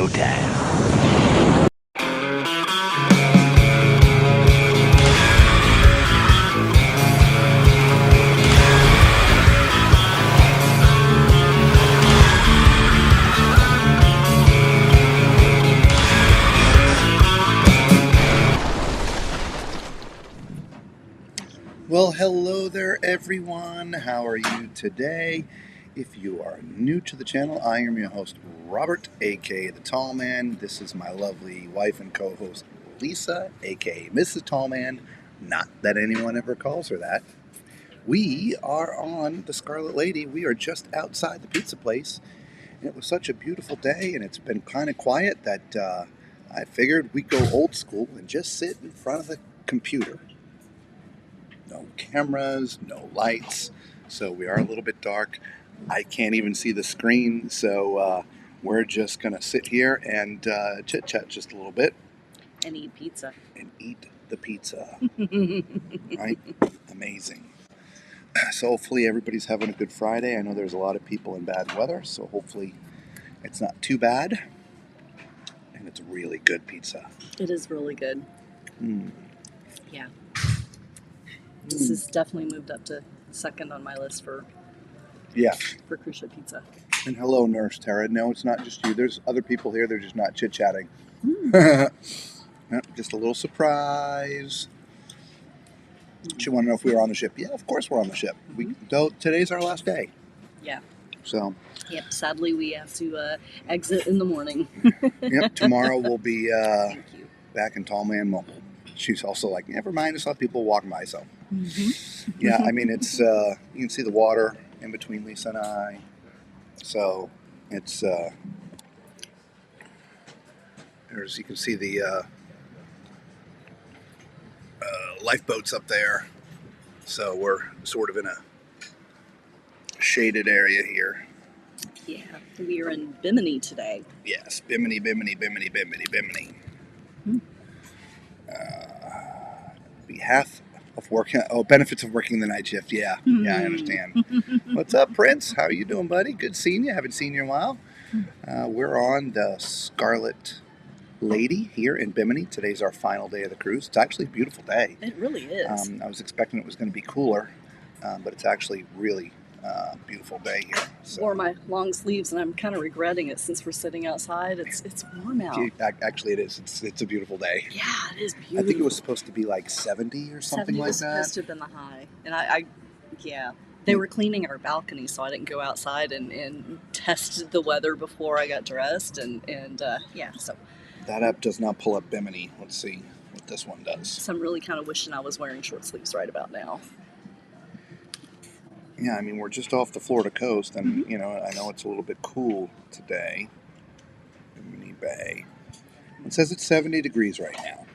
showtime. Well, hello there, everyone. How are you today? If you are new to the channel, I am your host, Robert, aka The Tall Man. This is my lovely wife and co-host, Lisa, aka Mrs. Tall Man. Not that anyone ever calls her that. We are on the Scarlet Lady. We are just outside the pizza place. And it was such a beautiful day, and it's been kind of quiet that I figured we'd go old school and just sit in front of the computer. No cameras, no lights, so we are a little bit dark. I can't even see the screen, so we're just going to sit here and chit-chat just a little bit. And eat pizza. And eat the pizza. Right? Amazing. So hopefully everybody's having a good Friday. I know there's a lot of people in bad weather, so hopefully it's not too bad. And it's really good pizza. It is really good. Mm. Yeah. This has definitely moved up to second on my list for crucial pizza. And hello, Nurse Tara. No, it's not just you. There's other people here. They're just not chit-chatting. Just a little surprise. She wanted to know if we were on the ship. Yeah, of course we're on the ship. Today's our last day. Yeah. So. Yep. Sadly, we have to exit in the morning. Yep. Tomorrow we'll be back in Tall Man Mobile. She's also like, never mind, I saw people walking by, so. Yeah, I mean, it's, you can see the water in between Lisa and I. So, it's, you can see the lifeboats up there. So, we're sort of in a shaded area here. Yeah, we are in BIMINI today. Yes, BIMINI, BIMINI, BIMINI, BIMINI, BIMINI. Behalf of working, benefits of working the night shift. Yeah, I understand. What's up, Prince? How are you doing, buddy? Good seeing you. Haven't seen you in a while. We're on the Scarlet Lady here in Bimini. Today's our final day of the cruise. It's actually a beautiful day. It really is. I was expecting it was going to be cooler, but it's actually really beautiful day here. So. Wore my long sleeves, and I'm kind of regretting it since we're sitting outside. It's warm out. Actually, it is. It's a beautiful day. Yeah, it is beautiful. I think it was supposed to be like 70 or something like that. 70 was supposed to have been the high. And they were cleaning our balcony, so I didn't go outside and tested the weather before I got dressed. And so. That app does not pull up Bimini. Let's see what this one does. So I'm really kind of wishing I was wearing short sleeves right about now. Yeah, I mean, we're just off the Florida coast, and, I know it's a little bit cool today. Bimini Bay. It says it's 70 degrees right now.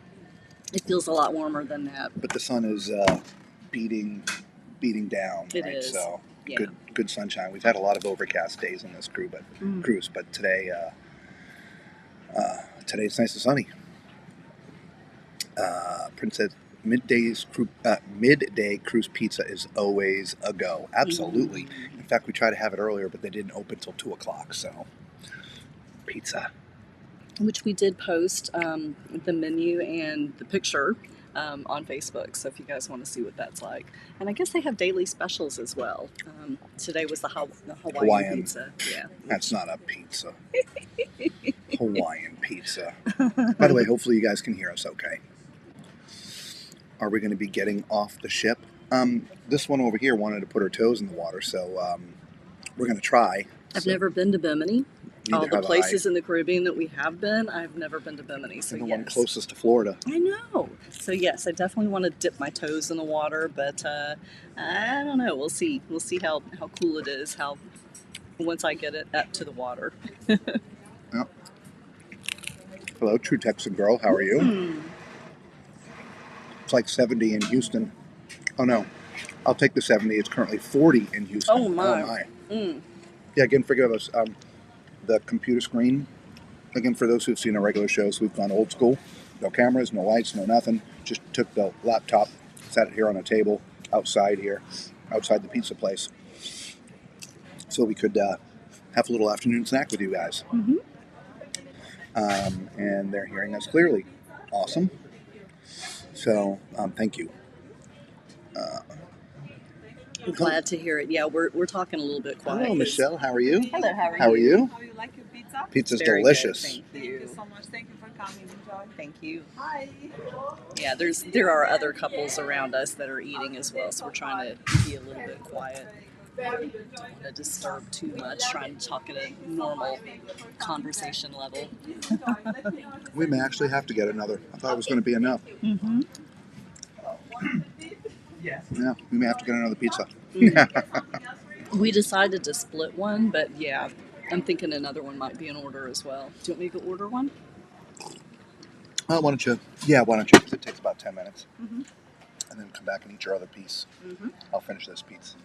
It feels a lot warmer than that. But the sun is beating down, it right? Is. So, yeah. good sunshine. We've had a lot of overcast days on this cruise, but today, today's nice and sunny. Princess... Midday cruise pizza is always a go. Absolutely. In fact, we tried to have it earlier, but they didn't open till 2 o'clock. So, pizza. Which we did post the menu and the picture on Facebook. So if you guys want to see what that's like. And I guess they have daily specials as well. Today was the Hawaiian pizza. Yeah. That's not a pizza. Hawaiian pizza. By the way, hopefully you guys can hear us okay. Are we going to be getting off the ship? This one over here wanted to put her toes in the water, so we're going to try. I've never been to Bimini. All the places in the Caribbean that we have been, I've never been to Bimini. So the one closest to Florida. I know. So yes, I definitely want to dip my toes in the water, but I don't know. We'll see. We'll see how cool it is. Once I get it up to the water. Yep. Hello, True Texan girl. How are you? It's like 70 in Houston. Oh, no. I'll take the 70. It's currently 40 in Houston. Oh, my. Yeah, again, forgive us. The computer screen, again, for those who've seen our regular shows, we've gone old school. No cameras, no lights, no nothing. Just took the laptop, sat it here on a table outside the pizza place. So we could have a little afternoon snack with you guys. and they're hearing us clearly. Awesome. So thank you. Glad to hear it. Yeah, we're talking a little bit quiet. Hello, Michelle. How are you? Hello, how are you? How are you? How you like your pizza? Pizza's Very delicious. good, Thank you so much. Thank you for coming. Enjoy. Thank you. Hi. Yeah, there are other couples around us that are eating as well, so we're trying to be a little bit quiet. Don't want to disturb too much. Trying to talk at a normal conversation level. We may actually have to get another. I thought it was going to be enough. Mm-hmm. Yeah, we may have to get another pizza. We decided to split one, but yeah, I'm thinking another one might be in order as well. Do you want me to go order one? Why don't you? Yeah, why don't you? Because it takes about 10 minutes. Mm-hmm. And then come back and eat your other piece. Mm-hmm. I'll finish this piece.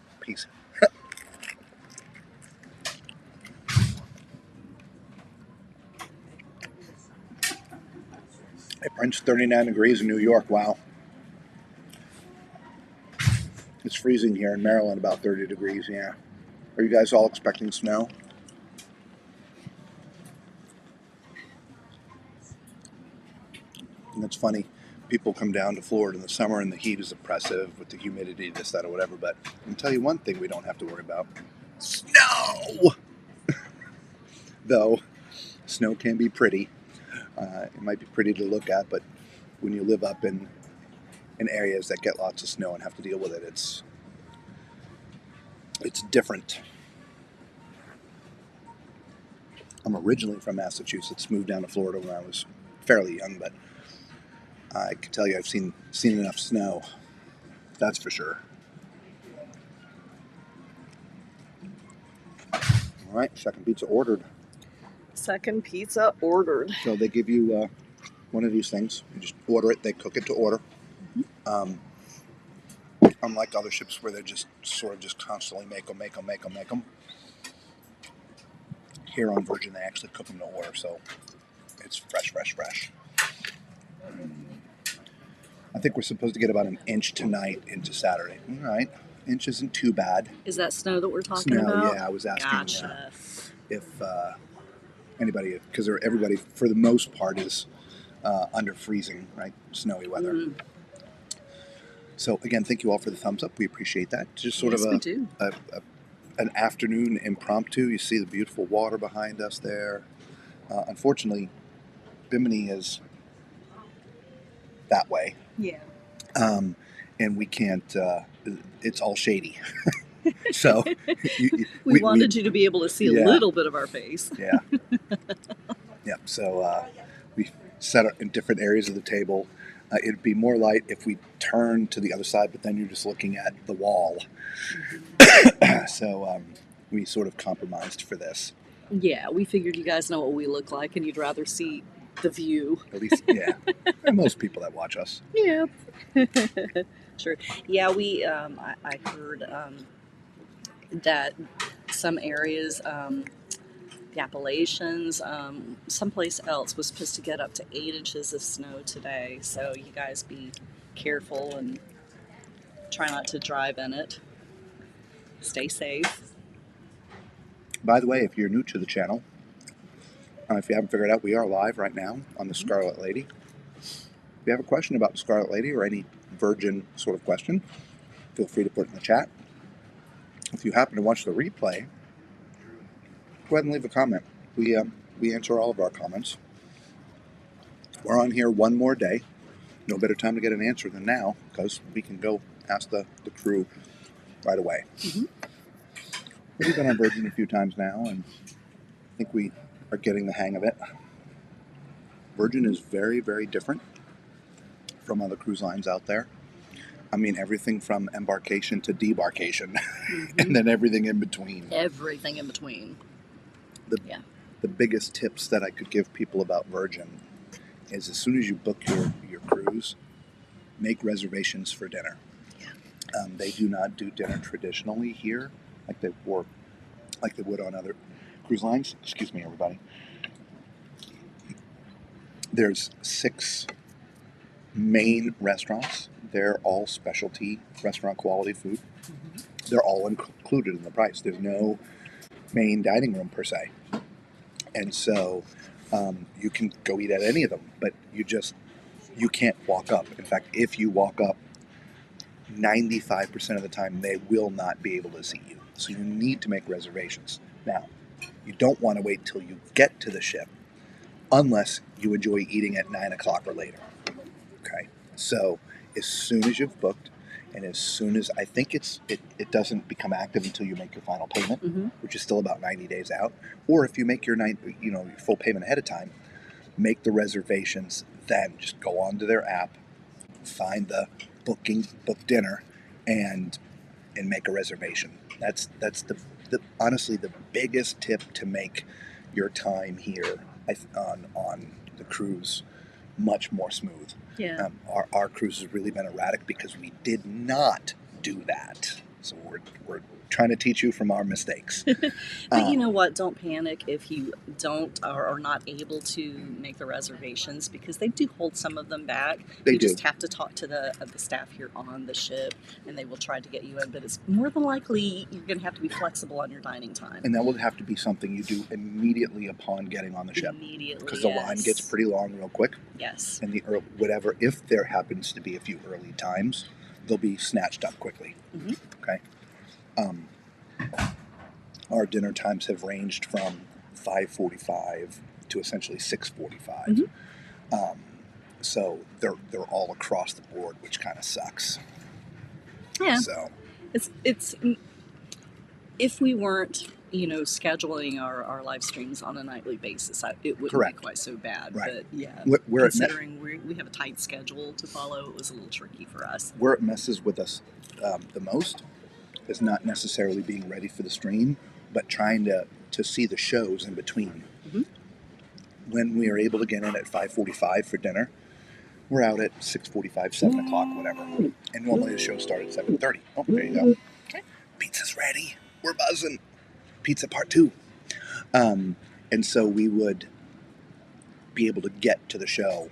It prints 39 degrees in New York. Wow. It's freezing here in Maryland, about 30 degrees, yeah. Are you guys all expecting snow? And it's funny. People come down to Florida in the summer and the heat is oppressive with the humidity, this, that, or whatever. But I can tell you one thing we don't have to worry about. Snow! Though, snow can be pretty. It might be pretty to look at, but when you live up in areas that get lots of snow and have to deal with it, it's different. I'm originally from Massachusetts, moved down to Florida when I was fairly young, but I can tell you I've seen enough snow. That's for sure. All right, second pizza ordered. Second pizza ordered. So they give you one of these things. You just order it. They cook it to order. Unlike other ships where they just sort of just constantly make them. Here on Virgin, they actually cook them to order, so it's fresh. I think we're supposed to get about an inch tonight into Saturday. All right, inch isn't too bad. Is that snow that we're talking Snow, about? yeah. I was asking Gotcha. if anybody, because everybody for the most part is under freezing, right? Snowy weather. Mm. So again, thank you all for the thumbs up. We appreciate that. Just sort Yes, we of do. an afternoon impromptu. You see the beautiful water behind us there. Unfortunately, Bimini is that way. Yeah. And we can't, it's all shady. So we wanted you to be able to see a little bit of our face. Yeah. Yep. So we set up in different areas of the table. It'd be more light if we turned to the other side, but then you're just looking at the wall. Mm-hmm. So we sort of compromised for this. Yeah, we figured you guys know what we look like, and you'd rather see the view. At least, yeah. Most people that watch us. Yeah. Sure. Yeah, we. I heard that some areas, the Appalachians, someplace else was supposed to get up to 8 inches of snow today. So you guys be careful and try not to drive in it. Stay safe. By the way, if you're new to the channel, if you haven't figured out, we are live right now on the Scarlet Lady. If you have a question about the Scarlet Lady or any Virgin sort of question, feel free to put it in the chat. If you happen to watch the replay, go ahead and leave a comment. We answer all of our comments. We're on here one more day. No better time to get an answer than now, because we can go ask the crew right away. Mm-hmm. We've been on Virgin a few times now, and I think we are getting the hang of it. Virgin is very, very different from other cruise lines out there. I mean, everything from embarkation to debarkation, mm-hmm. and then everything in between. Everything in between. The biggest tips that I could give people about Virgin is as soon as you book your cruise, make reservations for dinner. They do not do dinner traditionally here like they would on other cruise lines. Excuse me, everybody. There's 6 main restaurants. They're all specialty restaurant quality food. Mm-hmm. They're all included in the price. There's no main dining room per se. And so You can go eat at any of them, but you can't walk up. In fact, if you walk up, 95% of the time they will not be able to see you. So you need to make reservations. Now, you don't want to wait till you get to the ship unless you enjoy eating at 9 o'clock or later. Okay? So as soon as you've booked, and as soon as I think it doesn't become active until you make your final payment, which is still about 90 days out. Or if you make your your full payment ahead of time, make the reservations. Then just go onto their app, find the book dinner, and make a reservation. That's the honestly the biggest tip to make your time here on the cruise much more smooth. Yeah. Our cruise has really been erratic because we did not do that. So we're trying to teach you from our mistakes. But you know what? Don't panic if you don't or are not able to make the reservations, because they do hold some of them back. You just have to talk to the staff here on the ship, and they will try to get you in. But it's more than likely you're going to have to be flexible on your dining time. And that will have to be something you do immediately upon getting on the ship. Immediately, because the line gets pretty long real quick. Yes. And if there happens to be a few early times, they'll be snatched up quickly. Okay. Our dinner times have ranged from 5:45 to essentially 6:45. So they're all across the board, which kind of sucks. Yeah. So it's if we weren't scheduling our live streams on a nightly basis, it wouldn't be quite so bad. Right. But yeah, considering we have a tight schedule to follow, it was a little tricky for us. Where it messes with us the most is not necessarily being ready for the stream, but trying to see the shows in between. When we are able to get in at 5:45 for dinner, we're out at 6:45, 7 o'clock, whatever. And normally the show starts at 7:30. Oh, there you go. Okay. Pizza's ready. We're buzzing. Pizza part 2. And so we would be able to get to the show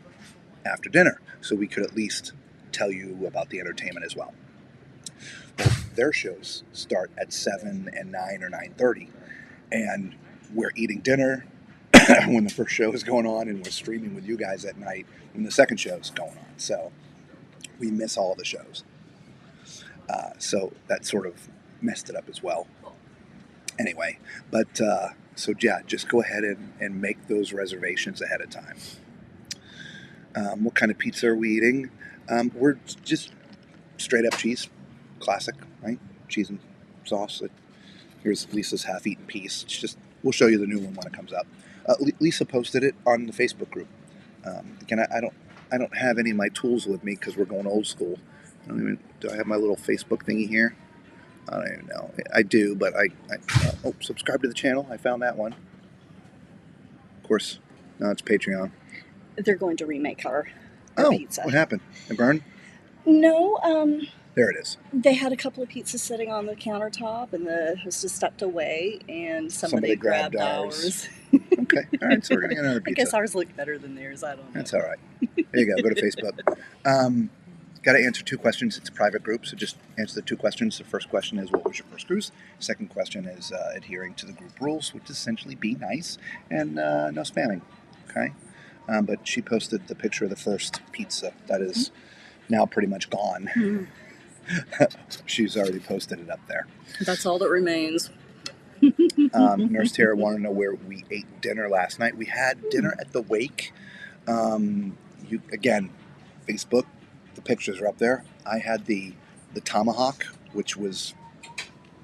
after dinner, so we could at least tell you about the entertainment as well. Well, their shows start at 7 and 9 or 9:30, and we're eating dinner when the first show is going on, and we're streaming with you guys at night when the second show is going on. So we miss all the shows. So that sort of messed it up as well. Anyway, but so yeah, just go ahead and make those reservations ahead of time. What kind of pizza are we eating? We're just straight up cheese. Classic, right? Cheese and sauce. Here's Lisa's half-eaten piece. We'll show you the new one when it comes up. Lisa posted it on the Facebook group. Again, I don't have any of my tools with me because we're going old school. Do I have my little Facebook thingy here? I don't even know. I do, but subscribe to the channel. I found that one. Of course, now it's Patreon. They're going to remake our pizza. What happened? It burned? No, there it is. They had a couple of pizzas sitting on the countertop, and the hostess stepped away, and somebody grabbed ours. Okay, all right, so we're going to get another pizza. I guess ours looked better than theirs. I don't know. That's all right. There you go. Go to Facebook. Got to answer 2 questions. It's a private group, so just answer the 2 questions. The first question is, what was your first cruise? Second question is adhering to the group rules, which is essentially be nice and no spamming. Okay? But she posted the picture of the first pizza that is now pretty much gone. She's already posted it up there. That's all that remains. Nurse Tara wanted to know where we ate dinner last night. We had dinner at the Wake. Again, Facebook, the pictures are up there. I had the tomahawk, which was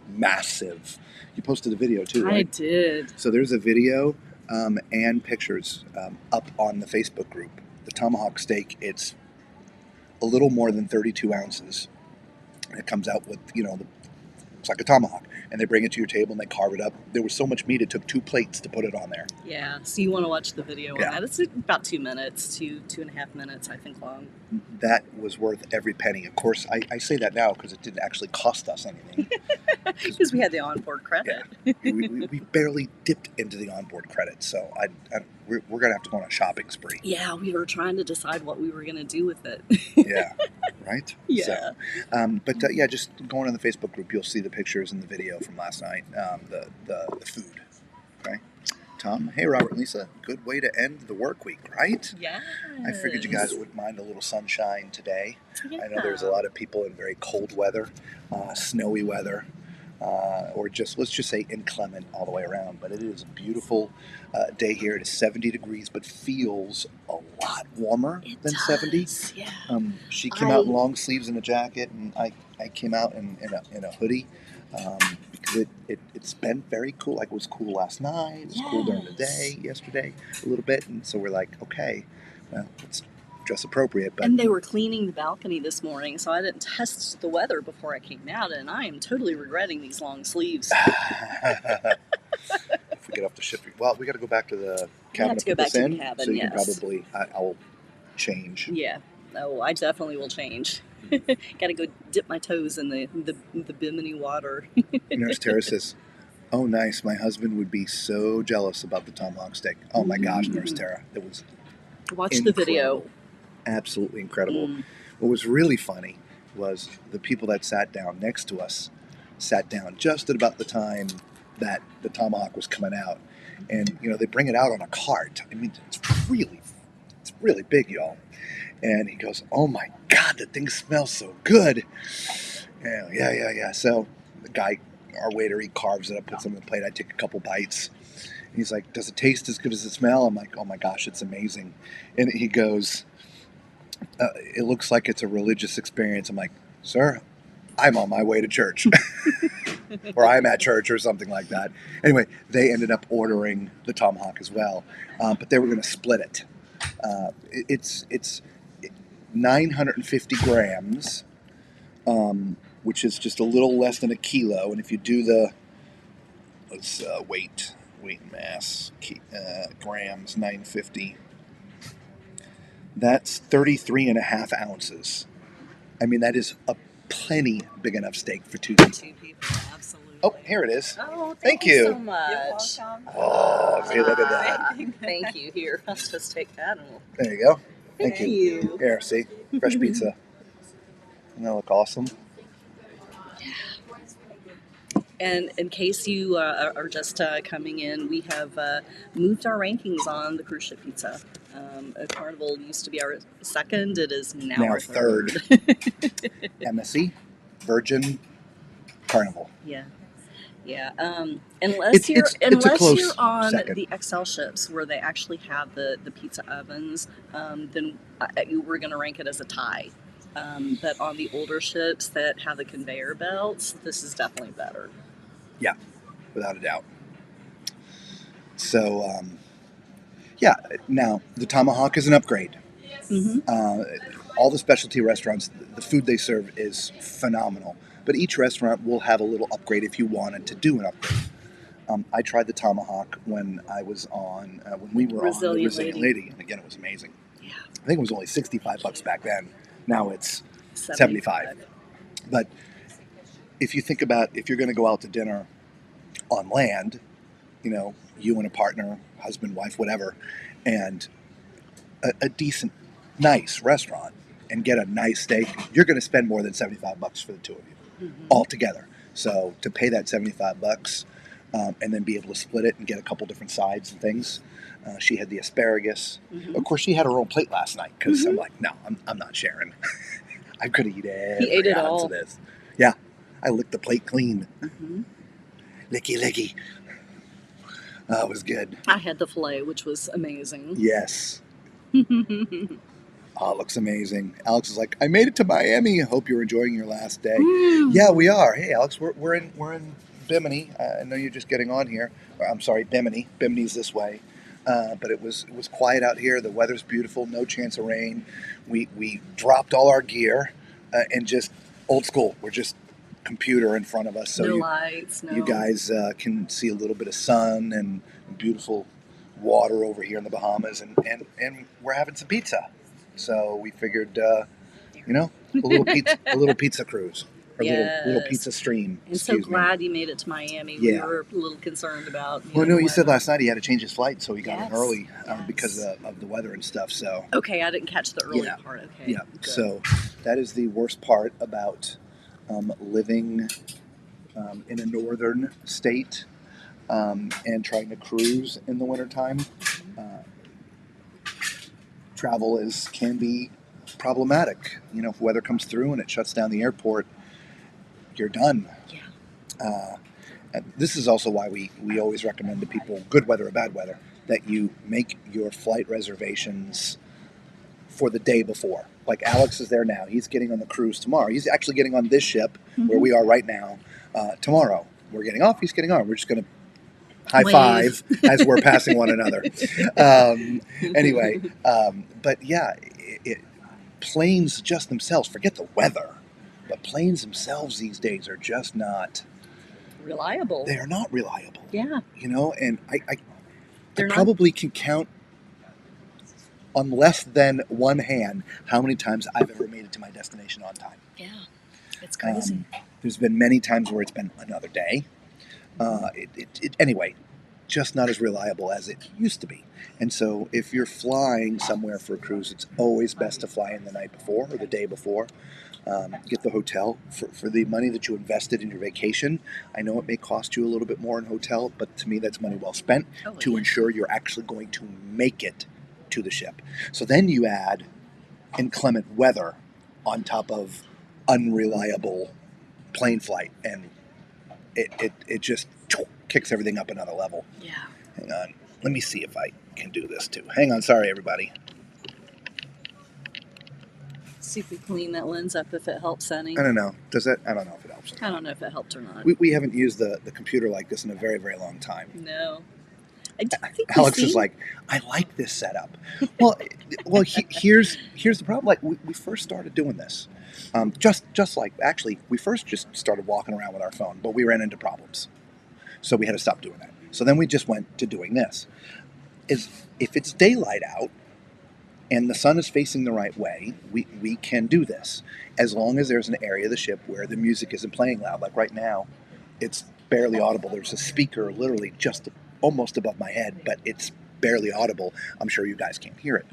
massive. You posted a video too, right? I did. So there's a video and pictures up on the Facebook group. The tomahawk steak, it's a little more than 32 ounces. It comes out with, it's like a tomahawk. And they bring it to your table and they carve it up. There was so much meat, it took 2 plates to put it on there. Yeah, so you want to watch the video on that. It's about 2 minutes, 2.5 minutes, I think, long. That was worth every penny. Of course, I say that now because it didn't actually cost us anything. Because we had the onboard credit. Yeah. we barely dipped into the onboard credit, so we're going to have to go on a shopping spree. Yeah, we were trying to decide what we were going to do with it. Yeah, right? Yeah. So, just going on the Facebook group, you'll see the pictures and the video from last night, the food. Okay? Tom. Hey, Robert and Lisa. Good way to end the work week, right? Yes. I figured you guys wouldn't mind a little sunshine today. Yeah. I know there's a lot of people in very cold weather, snowy weather, or just, let's just say, inclement all the way around. But it is a beautiful day here. It is 70 degrees, but feels a lot warmer than 70. Yeah. She came out in long sleeves and a jacket, and I came out in a hoodie. Because it's been very cool. Like, it was cool last night. It was cool during the day yesterday a little bit. And so we're like, okay, well, let's dress appropriate. But and they were cleaning the balcony this morning, so I didn't test the weather before I came out, and I am totally regretting these long sleeves. If we get off the ship, well, we got to go back to the cabin. To go back to the cabin, so you yes. can probably, I'll change. Yeah. Oh, I definitely will change. Got to go dip my toes in the BIMINI water. Nurse Tara says, "Oh, nice. My husband would be so jealous about the tomahawk steak." Oh my gosh, Nurse Tara, it was Watch incredible. the video. Absolutely incredible. What was really funny was the people that sat down next to us sat down just at about the time that the tomahawk was coming out, and they bring it out on a cart. I mean, it's really big, y'all. And he goes, "Oh my God, the thing smells so good." Yeah. So the guy, our waiter, he carves it up, puts it on the plate. I take a couple bites. And he's like, "Does it taste as good as it smells?" I'm like, "Oh my gosh, it's amazing." And he goes, "It looks like it's a religious experience." I'm like, "Sir, I'm on my way to church." Or I'm at church or something like that. Anyway, they ended up ordering the tomahawk as well. But they were going to split it. It's 950 grams, which is just a little less than a kilo. And if you do the weight and mass, grams, 950, that's 33 and a half ounces. I mean, that is a plenty big enough steak for two people. Absolutely. Oh, here it is. Oh, thank you so much. You're welcome. Oh, see, look at that. Thank you. Here, let's just take that. And There you go. Thank Thank you. you. Here, see? Fresh pizza. Doesn't that look awesome? And in case you are just coming in, we have moved our rankings on the cruise ship pizza. Carnival used to be our second. It is now our third. MSC, Virgin, Carnival. Yeah. Unless you're on second. the XL ships where they actually have the pizza ovens, then we're going to rank it as a tie. But on the older ships that have the conveyor belts, this is definitely better. Yeah, without a doubt. So, now the tomahawk is an upgrade. All the specialty restaurants, the food they serve is phenomenal. But each restaurant will have a little upgrade if you wanted to do an upgrade. I tried the tomahawk when I was on, when we were on the Brazilian Lady, and again, it was amazing. Yeah. I think it was only $65 back then. Now it's $75. But if you think about, if you're going to go out to dinner on land, you and a partner, husband, wife, whatever, and a decent, nice restaurant, and get a nice steak, you're going to spend more than $75 for the two of you altogether. So to pay that $75 and then be able to split it and get a couple different sides and things. She had the asparagus. Of course, she had her own plate last night because I'm like, no, I'm not sharing. I could have eaten every ounce of this. Yeah, I licked the plate clean. Licky. It was good. I had the filet, which was amazing. Yes. Oh, it looks amazing. Alex is like, I made it to Miami. I hope you're enjoying your last day. Yeah, we are. Hey, Alex, we're in Bimini. I know you're just getting on here. I'm sorry, Bimini. Bimini's this way. But it was quiet out here. The weather's beautiful. No chance of rain. We dropped all our gear and just old school. We're just computer in front of us. So no lights. No. You guys can see a little bit of sun and beautiful water over here in the Bahamas, and we're having some pizza. So we figured, a little pizza cruise, or little pizza stream. I'm so glad you made it to Miami. Yeah. We were a little concerned about. You said last night he had to change his flight, so he got in early because of the weather and stuff. So okay, I didn't catch the early part. Okay, yeah. Good. So that is the worst part about living in a northern state. and trying to cruise in the wintertime. Travel can be problematic. You know, if weather comes through and it shuts down the airport, you're done. Yeah. And this is also why we always recommend to people, good weather or bad weather, that you make your flight reservations for the day before. Like Alex is there now. He's getting on the cruise tomorrow. He's actually getting on this ship where we are right now tomorrow. We're getting off. He's getting on. We're just going to high five as we're passing one another. Anyway, but yeah, planes just themselves, forget the weather, but planes themselves these days are just not reliable. They're not reliable. Yeah. You know, and I probably can count on less than one hand how many times I've ever made it to my destination on time. Yeah, it's crazy. There's been many times where it's been another day. Anyway, just not as reliable as it used to be. And so if you're flying somewhere for a cruise, it's always best to fly in the night before or the day before. Get the hotel for the money that you invested in your vacation. I know it may cost you a little bit more in hotel, but to me that's money well spent to ensure you're actually going to make it to the ship. So then you add inclement weather on top of unreliable plane flight, and it just kicks everything up another level. Yeah. Hang on. Let me see if I can do this too. Hang on. Sorry, everybody. See if we clean that lens up if it helps any. I don't know. Does it? I don't know if it helps. I don't know if it helped or not. We haven't used the computer like this in a very, very long time. No. I think Alex is like, I like this setup. Well, here's the problem. Like we first started doing this, just like actually we first just started walking around with our phone, but we ran into problems, so we had to stop doing that. So then we just went to doing this. If it's daylight out and the sun is facing the right way, we can do this as long as there's an area of the ship where the music isn't playing loud. Like right now, it's barely audible. There's a speaker literally just almost above my head, but it's barely audible. I'm sure you guys can't hear it.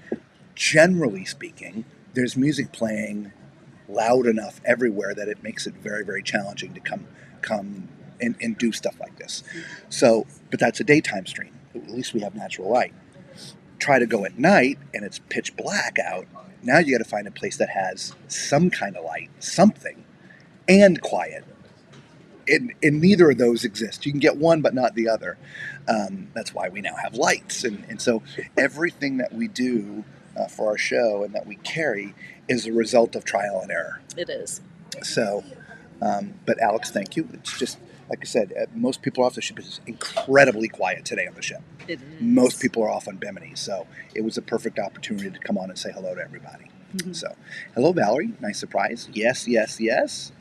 Generally speaking, there's music playing loud enough everywhere that it makes it very, very challenging to come and do stuff like this. So, but that's a daytime stream. At least we have natural light. Try to go at night and it's pitch black out. Now you got to find a place that has some kind of light, something, and quiet. And neither of those exist. You can get one, but not the other. That's why we now have lights. And so everything that we do for our show and that we carry is a result of trial and error. It is. So, but Alex, thank you. It's just, like I said, most people off the ship. It's incredibly quiet today on the ship. It is. Most people are off on BIMINI. So it was a perfect opportunity to come on and say hello to everybody. Mm-hmm. So, hello, Valerie. Nice surprise. Yes, yes, yes.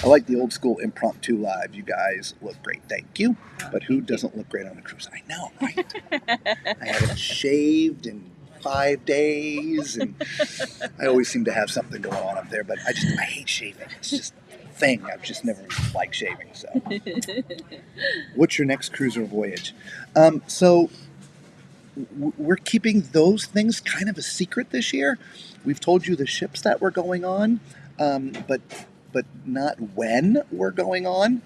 I like the old school impromptu live. You guys look great. Thank you. But who doesn't look great on a cruise? I know, right? I haven't shaved in 5 days, and I always seem to have something going on up there, but I hate shaving. It's just a thing. I've just never liked shaving. So, what's your next cruise or voyage? So, we're keeping those things kind of a secret this year. We've told you the ships that we're going on, but not when we're going on.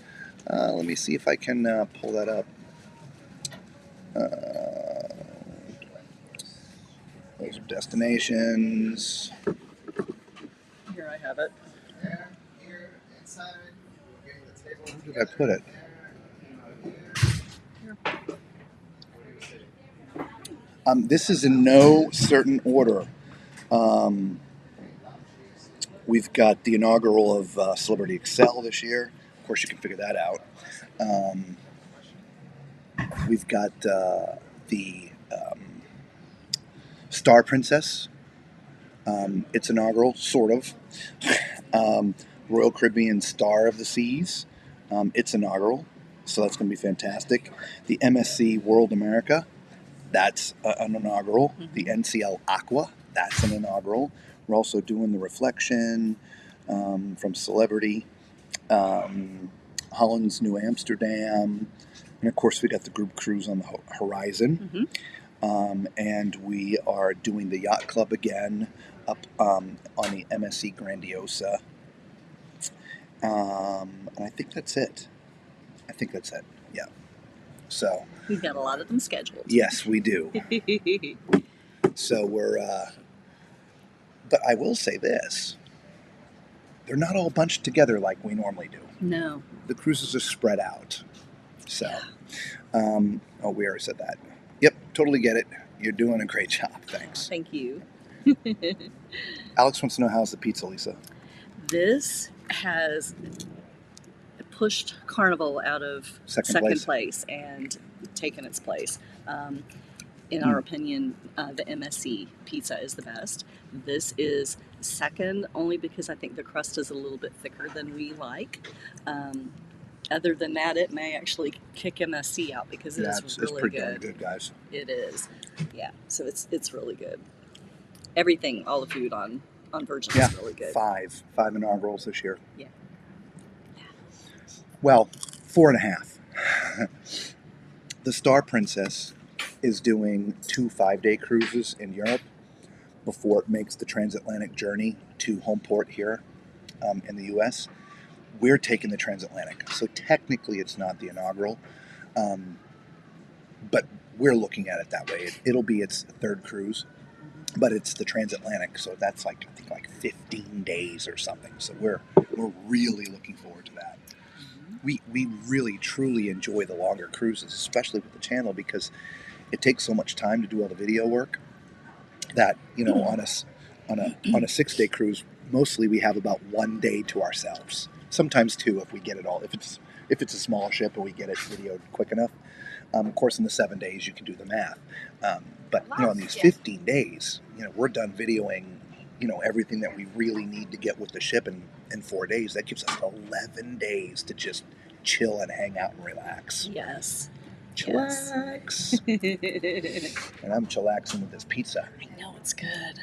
Let me see if I can pull that up. Those are destinations. Here I have it. Where did I put it? This is in no certain order. We've got the inaugural of Celebrity Excel this year. Of course, you can figure that out. We've got the Star Princess. Its inaugural, sort of. Royal Caribbean Star of the Seas. Its inaugural. So that's going to be fantastic. The MSC World America. That's an inaugural. Mm-hmm. The NCL Aqua. That's an inaugural. We're also doing the Reflection from Celebrity, Holland's New Amsterdam, and of course we got the group cruise on the horizon. Mm-hmm. And we are doing the Yacht Club again up on the MSC Grandiosa. And I think that's it. Yeah. So We've got a lot of them scheduled. yes, we do. So we're, but I will say this. They're not all bunched together like we normally do. No. The cruises are spread out. So, oh, we already said that. Yep, totally get it. You're doing a great job. Thanks. Thank you. Alex wants to know, how's the pizza, Lisa? This has pushed Carnival out of second place and taken its place. In our opinion, the MSC pizza is the best. This is second only because I think the crust is a little bit thicker than we like. Other than that, it may actually kick MSC out because it is really it's pretty good. darn good, guys. It is. Yeah, so it's really good. Everything, all the food on Virgin is really good. Five inaugurals this year. Yeah. Well, 4.5. The Star Princess is doing 2 5-day cruises in Europe before it makes the transatlantic journey to home port here in the U.S. We're taking the transatlantic, so technically it's not the inaugural, but we're looking at it that way. It'll be its third cruise, but it's the transatlantic, so that's like, I think, like 15 days or something. So we're really looking forward to that. We really truly enjoy the longer cruises, especially with the channel, because it takes so much time to do all the video work that, you know, on a 6-day cruise, mostly we have about 1 day to ourselves. Sometimes 2 if we get it all. If it's a small ship and we get it videoed quick enough. Of course, in the 7 days you can do the math. But you know, on these 15 days, you know, we're done videoing, you know, everything that we really need to get with the ship in 4 days. That gives us 11 days to just chill and hang out and relax. Yes. Chillax. Yes. And I'm chillaxing with this pizza. I know, it's good.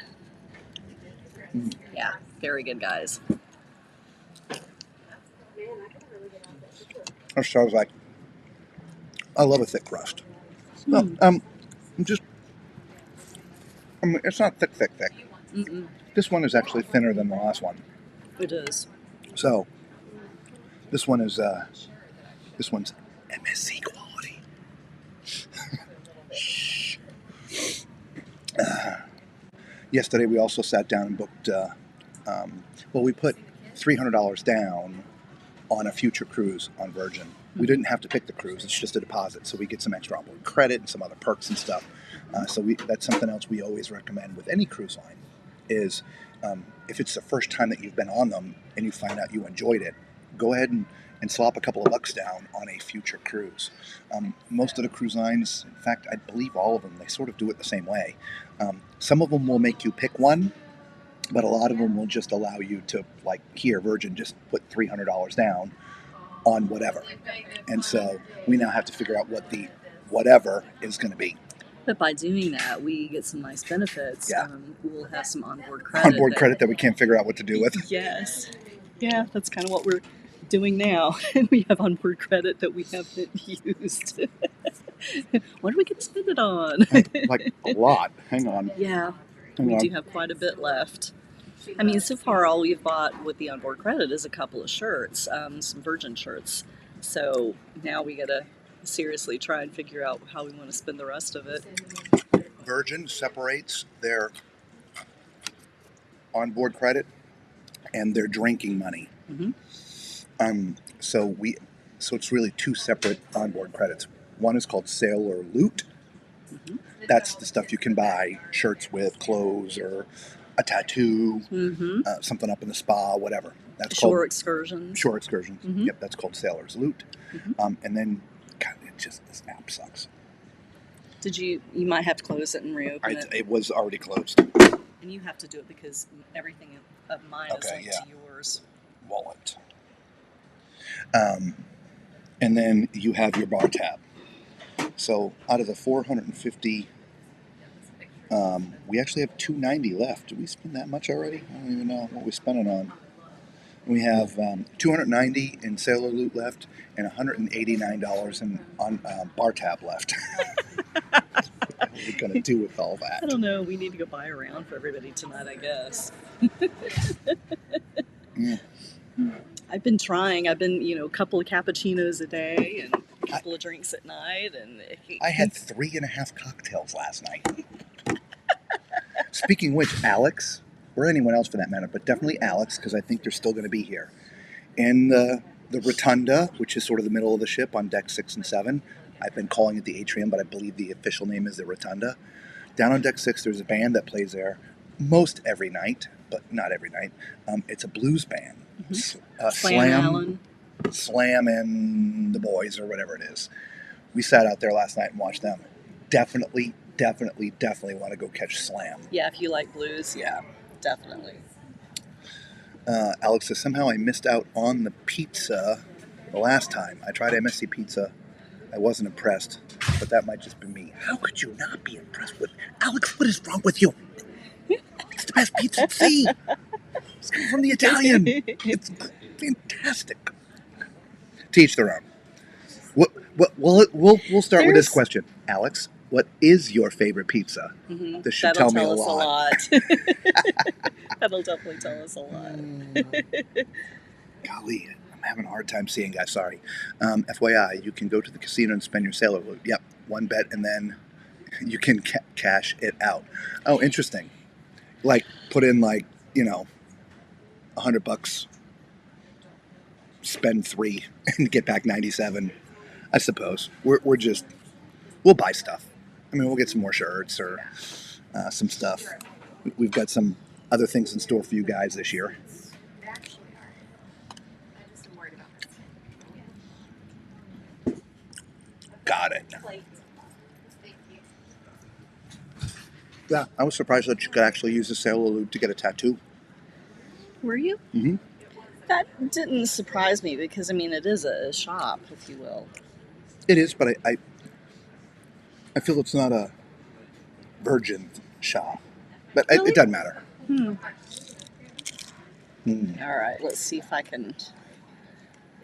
Yeah, very good, guys. So I was like, I love a thick crust. No, it's not thick. Mm-mm. This one is actually thinner than the last one. It is. So this one's MSC quality. Yesterday we also sat down and booked. We put $300 down on a future cruise on Virgin. We didn't have to pick the cruise; it's just a deposit, so we get some extra onboard credit and some other perks and stuff. So that's something else we always recommend with any cruise line. Is if it's the first time that you've been on them and you find out you enjoyed it, go ahead and slop a couple of bucks down on a future cruise. Most of the cruise lines, in fact, I believe all of them, they sort of do it the same way. Some of them will make you pick one, but a lot of them will just allow you to, like here, Virgin just put $300 down on whatever. And so we now have to figure out what the whatever is going to be. But by doing that, we get some nice benefits. Yeah. We'll have some onboard credit. Onboard credit that we can't figure out what to do with. Yes. Yeah, that's kind of what we're doing now. We have onboard credit that we haven't used. What are we going to spend it on? Like a lot. Hang on. Yeah, Hang we on. do have quite a bit left. I mean, so far all we've bought with the onboard credit is a couple of shirts, some Virgin shirts. So now we got to seriously try and figure out how we want to spend the rest of it. Virgin separates their onboard credit and their drinking money. Mm-hmm. So it's really 2 separate onboard credits. One is called Sailor Loot. Mm-hmm. That's the stuff you can buy shirts with, clothes, or a tattoo, something up in the spa, whatever. That's Shore excursions. Shore excursions. Mm-hmm. Yep, that's called Sailor's Loot. Mm-hmm. And then, God, this app sucks. Did you might have to close it and reopen it. It was already closed. And you have to do it because everything of mine is linked to yours. Wallet. And then you have your bar tab. So out of the 450, we actually have 290 left. Did we spend that much already? I don't even know what we spent it on. We have 290 in Sailor Loot left and $189 on bar tab left. What are we going to do with all that? I don't know. We need to go buy a round for everybody tonight, I guess. Yeah. I've been trying. I've been, a couple of cappuccinos a day and couple of drinks at night, and I had 3.5 cocktails last night. Speaking of which, Alex, or anyone else for that matter, but definitely Alex, because I think they're still going to be here. In the rotunda, which is sort of the middle of the ship on deck 6 and 7. I've been calling it the atrium, but I believe the official name is the rotunda. Down on deck 6, there's a band that plays there most every night, but not every night. It's a blues band. Slam and the Boys, or whatever it is. We sat out there last night and watched them. Definitely want to go catch Slam. Yeah, if you like blues, yeah, definitely. Alex says, somehow I missed out on the pizza the last time. I tried MSC pizza. I wasn't impressed, but that might just be me. How could you not be impressed with Alex? What is wrong with you? It's the best pizza at sea. It's coming from the Italian. It's fantastic. Teach their own. We'll start with this question, Alex. What is your favorite pizza? Mm-hmm. This should tell me a lot. That'll definitely tell us a lot. Golly, I'm having a hard time seeing, guys. Sorry. FYI, you can go to the casino and spend your sailor loot. Yep, one bet, and then you can cash it out. Oh, interesting. Like, put in, like, $100, spend 3, and get back 97. I suppose. We'll buy stuff. I mean, we'll get some more shirts or some stuff. We've got some other things in store for you guys this year. Got it. Yeah, I was surprised that you could actually use the sailor lube to get a tattoo. Were you? Mm-hmm. That didn't surprise me because, I mean, it is a shop, if you will. It is, but I feel it's not a Virgin shop. But really? It doesn't matter. All right, let's see if I can...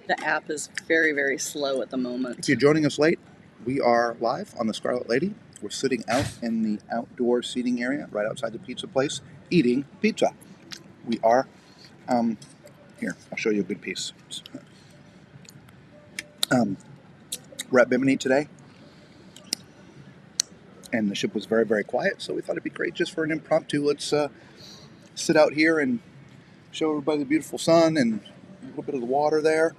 The app is very, very slow at the moment. If you're joining us late, we are live on the Scarlet Lady. We're sitting out in the outdoor seating area right outside the pizza place eating pizza. We are... here, I'll show you a good piece. We're at BIMINI today, and the ship was very, very quiet, so we thought it'd be great just for an impromptu. Let's sit out here and show everybody the beautiful sun and a little bit of the water there.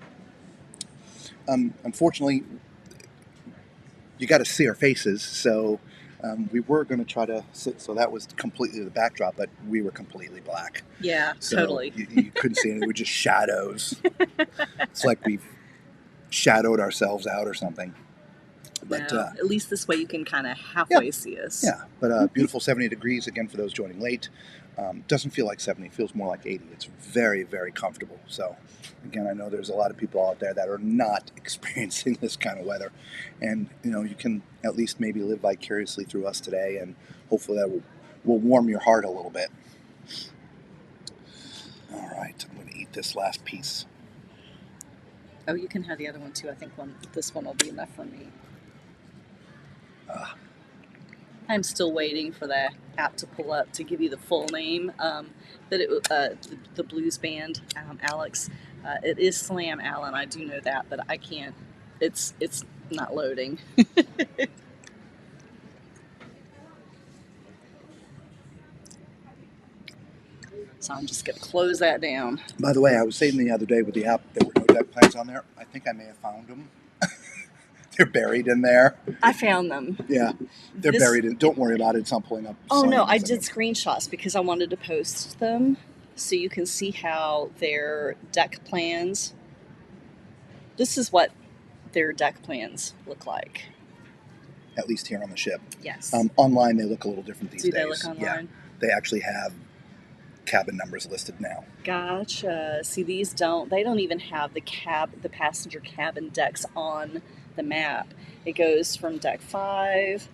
Unfortunately, you got to see our faces, so we were going to try to sit, so that was completely the backdrop, but we were completely black. Yeah, so totally. You couldn't see anything. We were just shadows. It's like we've shadowed ourselves out or something. But no, at least this way you can kind of halfway see us. Yeah, but beautiful 70 degrees again for those joining late. Doesn't feel like 70, it feels more like 80. It's very, very comfortable. So again, I know there's a lot of people out there that are not experiencing this kind of weather, and you can at least maybe live vicariously through us today, and hopefully that will warm your heart a little bit. All right, I'm going to eat this last piece. Oh, you can have the other one too. I think this one will be enough for me. I'm still waiting for the app to pull up to give you the full name. The blues band, Alex. It is Slam Allen. I do know that, but I can't. It's not loading. So I'm just going to close that down. By the way, I was saying the other day with the app, there were no deck plans on there. I think I may have found them. They're buried in there. I found them. Yeah, they're buried in. Don't worry about it. It's not pulling up. Oh no, I did screenshots because I wanted to post them so you can see how their deck plans. This is what their deck plans look like. At least here on the ship. Yes. Online, they look a little different these days. Do they look online? Yeah, they actually have cabin numbers listed now. Gotcha. See, these don't. They don't even have the passenger cabin decks on the map. It goes from deck 5.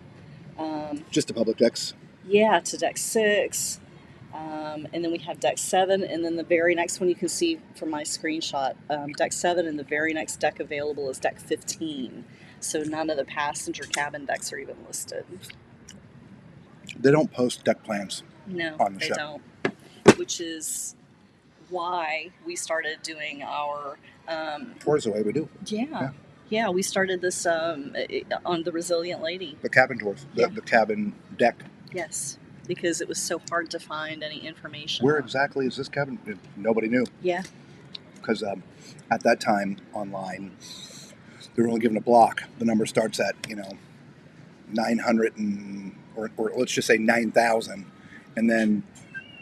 Just the public decks? Yeah, to deck 6. And then we have deck 7, and then the very next one you can see from my screenshot, deck 7, and the very next deck available is deck 15. So none of the passenger cabin decks are even listed. They don't post deck plans on the they ship. Don't. Which is why we started doing our... Tours the way we do. Yeah. Yeah, we started this on the Resilient Lady. The cabin tours, Yeah. the cabin deck. Yes, because it was so hard to find any information. Where on. exactly is this cabin? Nobody knew. Yeah. Because at that time online, they were only given a block. The number starts at 900 or let's just say 9,000, and then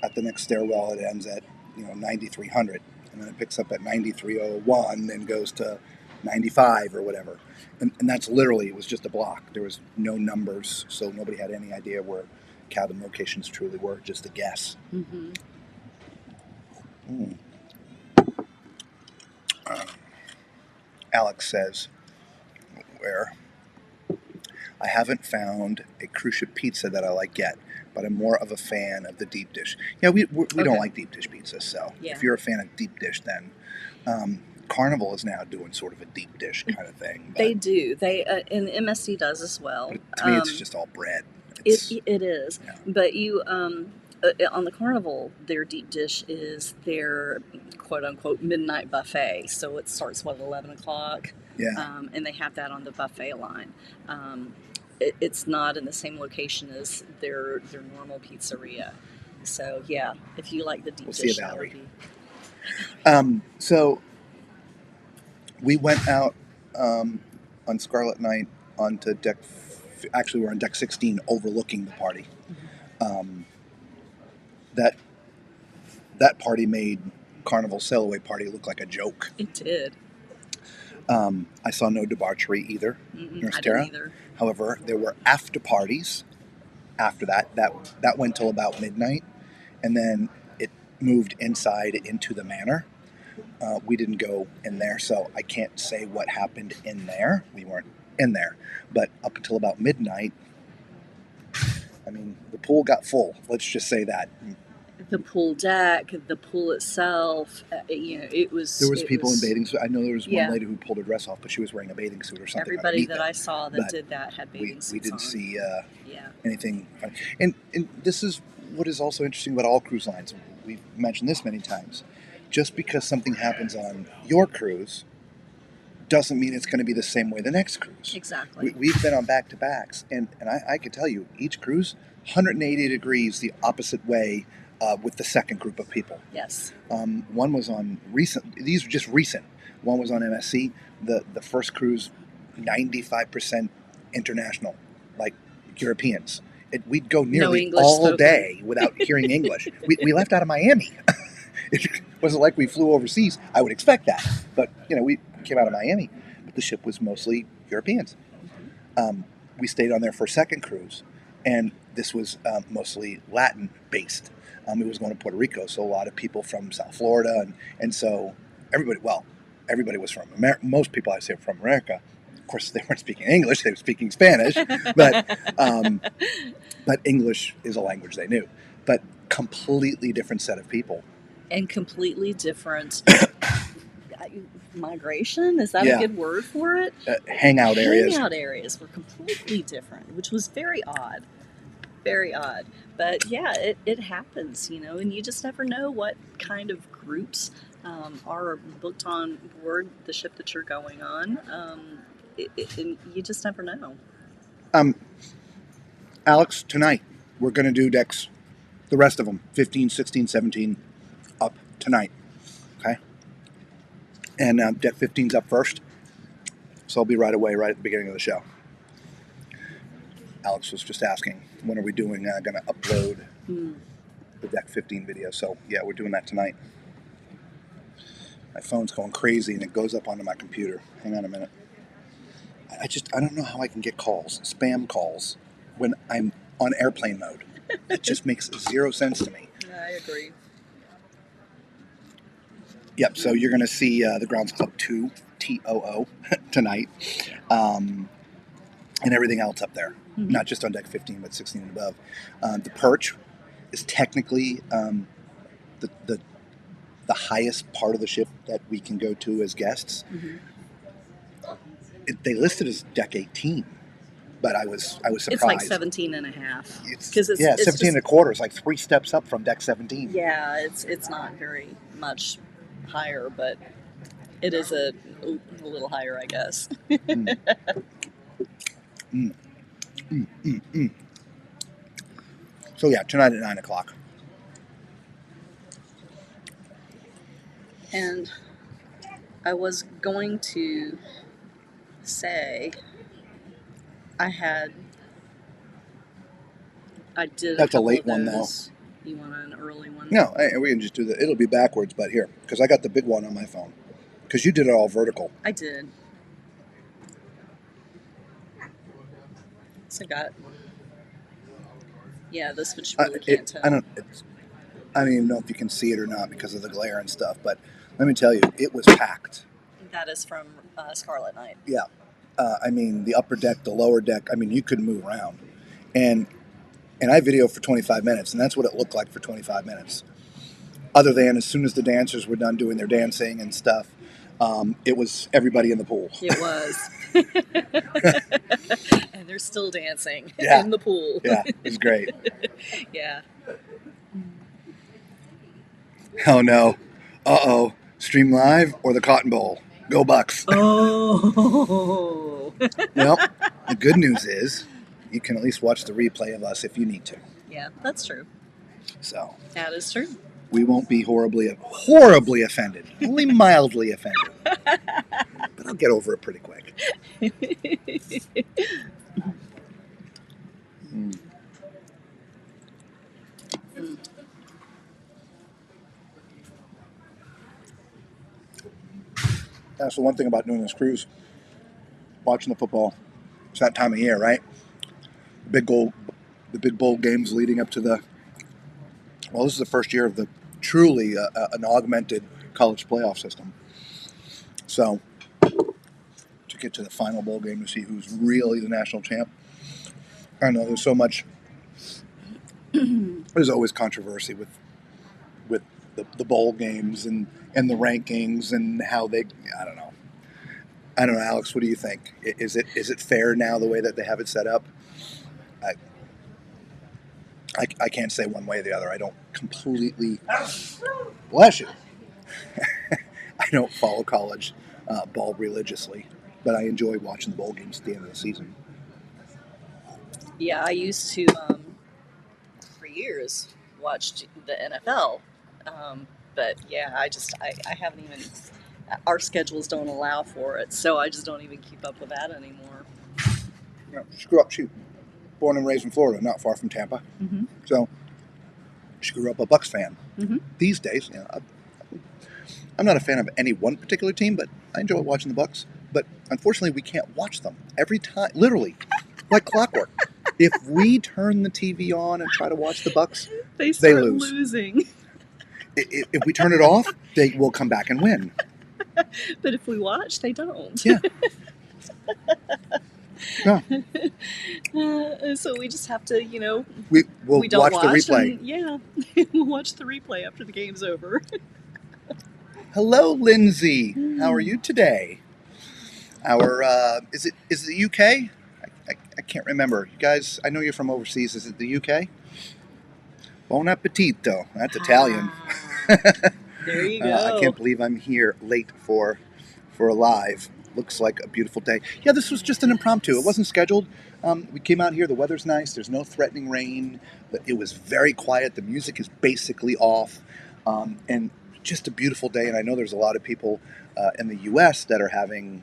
at the next stairwell it ends at 9,300, and then it picks up at 9,301 and goes to 95 or whatever, and that's literally, it was just a block. There was no numbers, so nobody had any idea where cabin locations truly were. Just a guess. Mm-hmm. Alex says, where I haven't found a cruise ship pizza that I like yet, but I'm more of a fan of the deep dish. Yeah, we don't like deep dish pizza, so if you're a fan of deep dish, then Carnival is now doing sort of a deep dish kind of thing. But, They do. They and MSC does as well. but to me, it's just all bread. It is. Yeah. But you on the Carnival, their deep dish is their quote unquote midnight buffet. So it starts at 11 o'clock. Yeah. And they have that on the buffet line. It's not in the same location as their normal pizzeria. So yeah, if you like the deep We'll dish, see you, that would Valerie. be. So we went out on Scarlet Night onto deck. Actually, we're on deck 16, overlooking the party. That party made Carnival Sail Away party look like a joke. It did. I saw no debauchery either. I didn't either. However, there were after parties after that. That went till about midnight, and then it moved inside into the manor. We didn't go in there, so I can't say what happened in there. We weren't in there, but up until about midnight, I mean, the pool got full. Let's just say that. The pool deck, the pool itself, it was. There was people in bathing suits. I know there was one Yeah. lady who pulled her dress off, but she was wearing a bathing suit or something. Everybody that underneath I saw that But did that had bathing we suits didn't on. see Yeah. anything. And this is what is also interesting about all cruise lines. We've mentioned this many times. Just because something happens on your cruise doesn't mean it's going to be the same way the next cruise. Exactly. We've been on back-to-backs, and I can tell you, each cruise, 180 degrees the opposite way with the second group of people. Yes. One was on recent. These are just recent. One was on MSC. The first cruise, 95% international, like Europeans. We'd go nearly English all spoken. day without hearing English. We left out of Miami. It wasn't like we flew overseas. I would expect that, but we came out of Miami. But the ship was mostly Europeans. We stayed on there for a second cruise, and this was mostly Latin based. It was going to Puerto Rico, so a lot of people from South Florida, and so everybody was from America. Most people I say are from America. Of course, they weren't speaking English; they were speaking Spanish. But English is a language they knew. But completely different set of people, and completely different migration. Is that Yeah. a good word for it? hangout areas. Hangout areas were completely different, which was very odd. Very odd. But yeah, it happens, and you just never know what kind of groups are booked on board the ship that you're going on. And you just never know. Alex, tonight we're going to do decks, the rest of them, 15, 16, 17, up tonight. Okay? And deck 15's up first, so I'll be right away, right at the beginning of the show. Alex was just asking, when are we doing, going to upload the deck 15 video? So yeah, we're doing that tonight. My phone's going crazy and it goes up onto my computer. Hang on a minute. I don't know how I can get calls, spam calls, when I'm on airplane mode. It just makes zero sense to me. I agree. Yep, so you're going to see the Grounds Club 2, TOO, tonight, and everything else up there. Not just on deck 15, but 16 and above. The Perch is technically the highest part of the ship that we can go to as guests. They listed as deck 18, but I was surprised. It's like 17 and a half. It's 17 and a quarter. It's like 3 steps up from deck 17. Yeah, it's not very much higher, but It is a little higher, I guess. Mm. Mm. Mm, mm, mm. So yeah, tonight at 9 o'clock. And I was going to say I did That's a couple late of one, those. You want an early one? No, we can just do that. It'll be backwards, but here, because I got the big one on my phone. Because you did it all vertical. I did. So I got. Yeah, this one you really can't tell. I don't even know if you can see it or not because of the glare and stuff. But let me tell you, it was packed. That is from Scarlet Night. Yeah, I mean the upper deck, the lower deck. I mean you couldn't move around, and I videoed for 25 minutes, and that's what it looked like for 25 minutes. Other than as soon as the dancers were done doing their dancing and stuff, it was everybody in the pool. It was. And they're still dancing in the pool. Yeah, it was great. Yeah. Oh no. Uh-oh. Stream Live or the Cotton Bowl? Go Bucks. Oh. Well, the good news is you can at least watch the replay of us if you need to. Yeah, that's true. So. That is true. We won't be horribly offended. Only mildly offended. But I'll get over it pretty quick. Mm. That's the one thing about doing this cruise. Watching the football. It's that time of year, right? The big bowl games leading up to this is the first year of the truly an augmented college playoff system. So, to get to the final bowl game to see who's really the national champ. I know there's so much. There's always controversy with the bowl games and the rankings and how they. I don't know, Alex. What do you think? Is it fair now the way that they have it set up? I can't say one way or the other. I don't completely. Bless you. I don't follow college ball religiously, but I enjoy watching the bowl games at the end of the season. Yeah, I used to, for years, watch the NFL. But yeah, I haven't even, our schedules don't allow for it, so I just don't even keep up with that anymore. Yeah, screw up, she born and raised in Florida, not far from Tampa. Mm-hmm. So she grew up a Bucks fan. Mm-hmm. These days, I'm not a fan of any one particular team, but I enjoy watching the Bucks. But unfortunately, we can't watch them every time, literally, like clockwork. If we turn the TV on and try to watch the Bucks, they lose. Losing. If we turn it off, they will come back and win. But if we watch, they don't. Yeah. Yeah. So we just have to, we'll we don't watch the replay. We'll watch the replay after the game's over. Hello, Lindsay. How are you today? Is it the UK? I can't remember. You guys, I know you're from overseas. Is it the UK? Buon appetito. That's Italian. There you go. I can't believe I'm here late for a live. Looks like a beautiful day. Yeah, this was just an impromptu. It wasn't scheduled. We came out here. The weather's nice. There's no threatening rain. But it was very quiet. The music is basically off. And just a beautiful day. And I know there's a lot of people in the U.S. that are having,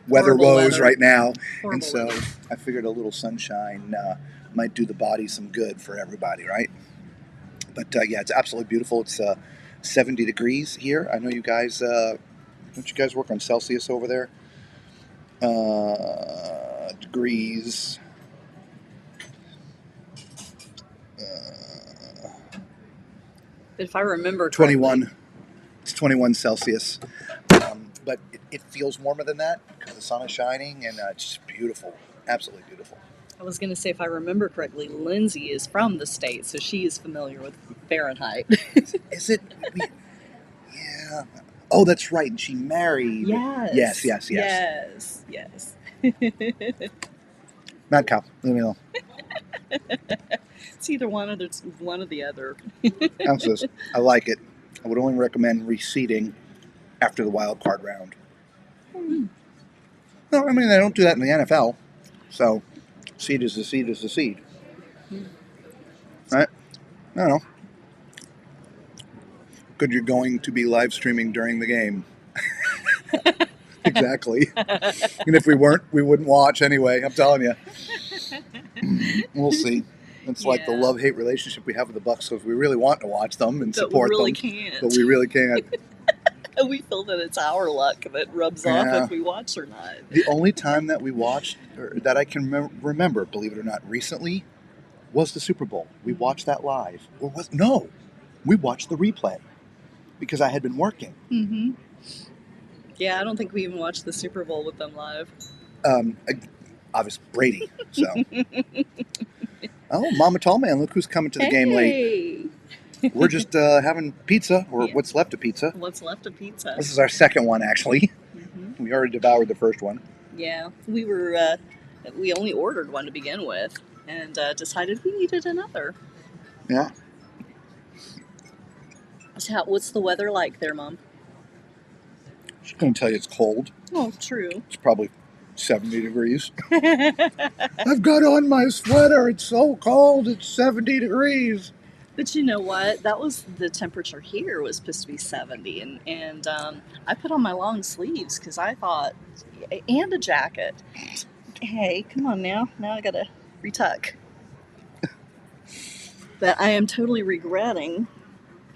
weather woes right now. Horrible and so weather. I figured a little sunshine might do the body some good for everybody, right? But yeah, it's absolutely beautiful. It's 70 degrees here. I know you guys, don't you guys work on Celsius over there? Degrees. If I remember correctly, 21. It's 21 Celsius. But it feels warmer than that because the sun is shining and it's just beautiful. Absolutely beautiful. I was going to say, if I remember correctly, Lindsay is from the States, so she is familiar with Fahrenheit. Is it? Yeah. Oh, that's right. And she married. Yes. Yes. Mad cow. Leave me alone. It's either one or the other. Ounces. I like it. I would only recommend reseating after the wild card round. No, I mean, they don't do that in the NFL. So, seed is the seed is the seed. Right? I don't know. Good, you're going to be live streaming during the game. Exactly. And if we weren't, we wouldn't watch anyway. I'm telling you. We'll see. It's like the love-hate relationship we have with the Bucks. So if we really want to watch them and support them, but we really can't. And we feel that it's our luck that rubs off if we watch or not. The only time that we watched, or that I can remember, believe it or not, recently, was the Super Bowl. We watched that live. We watched the replay because I had been working. Mm-hmm. Yeah, I don't think we even watched the Super Bowl with them live. Obviously, Brady. So, oh, Mama Tall Man, look who's coming to the game late. We're just having pizza, or what's left of pizza. What's left of pizza. This is our second one, actually. Mm-hmm. We already devoured the first one. Yeah, we only ordered one to begin with, and decided we needed another. Yeah. So what's the weather like there, Mom? She's going to tell you it's cold. Oh, true. It's probably 70 degrees. I've got on my sweater. It's so cold. It's 70 degrees. But you know what? That was the temperature here was supposed to be 70. And I put on my long sleeves because I thought, and a jacket. Hey, come on now. Now I got to retuck. But I am totally regretting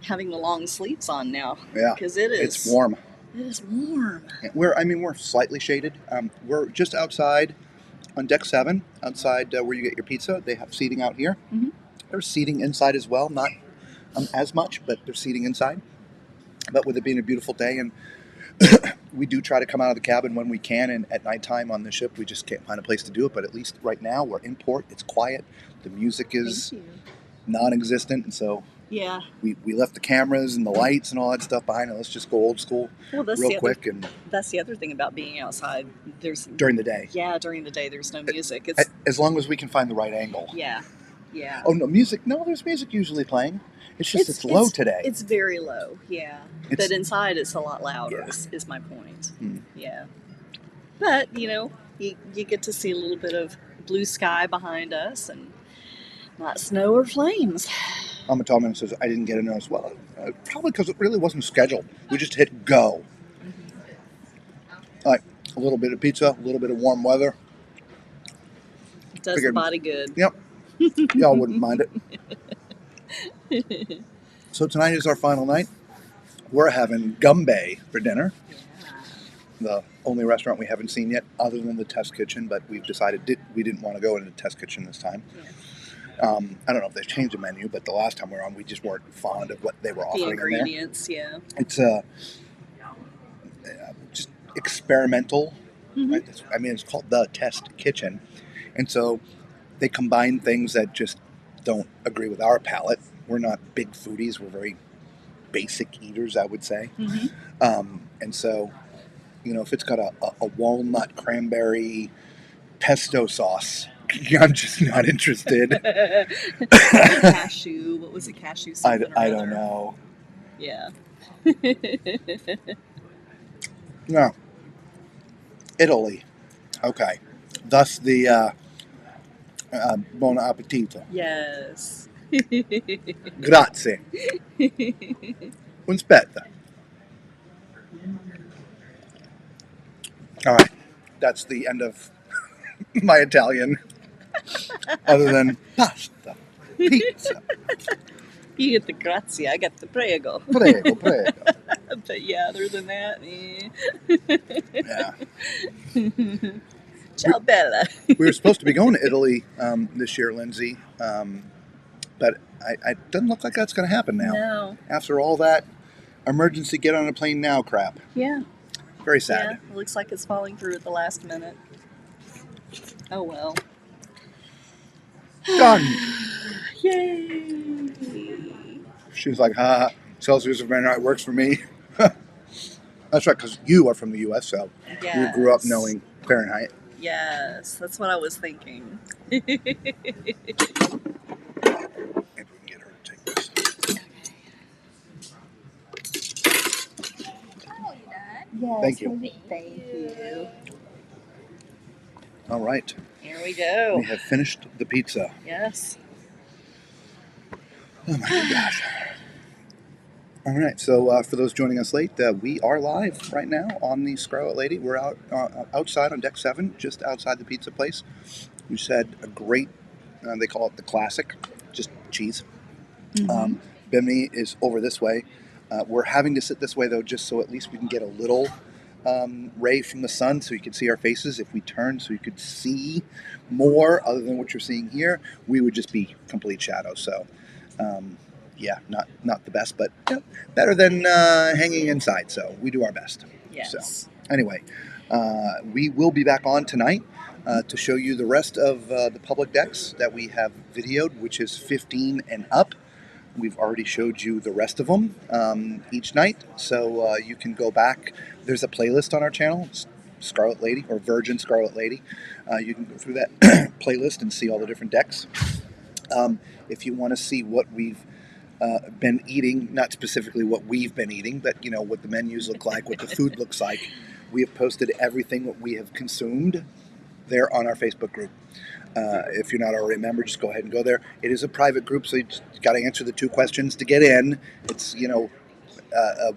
having the long sleeves on now. Yeah. Because it is. It's warm. It is warm. We're slightly shaded. We're just outside on deck 7, outside where you get your pizza. They have seating out here. Mm-hmm. There's seating inside as well, not as much, but there's seating inside. But with it being a beautiful day, and we do try to come out of the cabin when we can, and at nighttime on the ship, we just can't find a place to do it. But at least right now, we're in port. It's quiet. The music is non-existent, and so we left the cameras and the lights and all that stuff behind. Let's just go old school real quick. And that's the other thing about being outside. During the day. Yeah, during the day, there's no music. As long as we can find the right angle. Yeah. Yeah. Oh, no, music. No, there's music usually playing. It's just it's low today. It's very low, yeah. But inside it's a lot louder, is my point. Yeah. But, you get to see a little bit of blue sky behind us and not snow or flames. Mama Tallman says, I didn't get a notice. Well, probably because it really wasn't scheduled. We just hit go. All right, a little bit of pizza, a little bit of warm weather. It does the body good. Yep. Y'all wouldn't mind it. So tonight is our final night. We're having Gumby for dinner. Yeah. The only restaurant we haven't seen yet other than the test kitchen, but we've decided we didn't want to go into the test kitchen this time. Yeah. I don't know if they've changed the menu, but the last time we were on, we just weren't fond of what they were offering. The ingredients, yeah. It's just experimental. Mm-hmm. Right? I mean, it's called the test kitchen. And so they combine things that just don't agree with our palate. We're not big foodies. We're very basic eaters, I would say. Mm-hmm. And so, if it's got a walnut cranberry pesto sauce, I'm just not interested. Cashew. What was it? Cashew something I don't know. Yeah. No. Italy. Okay. Thus the buon appetito. Yes. Grazie. Unspetta. All right. That's the end of my Italian. Other than pasta, pizza. You get the grazie, I get the prego. Prego. But yeah, other than that, Yeah. Ciao, Bella. We were supposed to be going to Italy this year, Lindsay, but it doesn't look like that's going to happen now. No. After all that emergency get on a plane now crap. Yeah. Very sad. Yeah, it looks like it's falling through at the last minute. Oh well. Done. Yay. She was like, Celsius of Fahrenheit works for me. That's right, because you are from the U.S., so you grew up knowing Fahrenheit. Yes, that's what I was thinking. Maybe we can get her to take this. How old are you, Dad? Yes. Thank you. Thank you. All right. Here we go. We have finished the pizza. Yes. Oh my gosh. All right, so for those joining us late, we are live right now on the Scarlet Lady. We're out outside on deck 7, just outside the pizza place. We just had a great, they call it the classic, just cheese. Mm-hmm. BIMINI is over this way. We're having to sit this way, though, just so at least we can get a little ray from the sun so you can see our faces. If we turn so you could see more other than what you're seeing here, we would just be complete shadows. So, yeah, not the best, but better than hanging inside. So we do our best. Yes. So anyway, we will be back on tonight to show you the rest of the public decks that we have videoed, which is 15 and up. We've already showed you the rest of them each night, so you can go back. There's a playlist on our channel, Scarlet Lady or Virgin Scarlet Lady. You can go through that playlist and see all the different decks. If you want to see what we've been eating, not specifically what we've been eating, but you know what the menus look like, what the food looks like, we have posted everything that we have consumed there on our Facebook group. If you're not already a member, just go ahead and go there. It is a private group, so you just got to answer the 2 questions to get in. It's, you know,